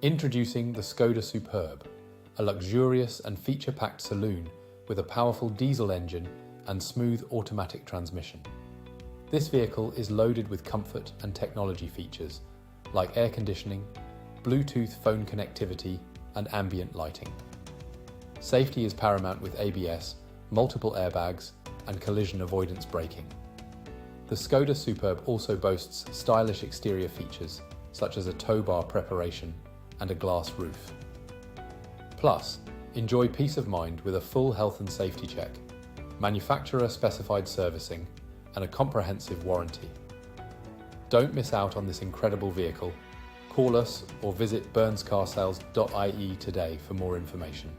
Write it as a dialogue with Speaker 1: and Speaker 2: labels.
Speaker 1: Introducing the Skoda Superb, a luxurious and feature-packed saloon with a powerful diesel engine and smooth automatic transmission. This vehicle is loaded with comfort and technology features like air conditioning, Bluetooth phone connectivity, and ambient lighting. Safety is paramount with ABS, multiple airbags, and collision avoidance braking. The Skoda Superb also boasts stylish exterior features such as a towbar preparation and a glass roof. Plus, enjoy peace of mind with a full health and safety check, manufacturer-specified servicing, and a comprehensive warranty. Don't miss out on this incredible vehicle. Call us or visit burnscarsales.ie today for more information.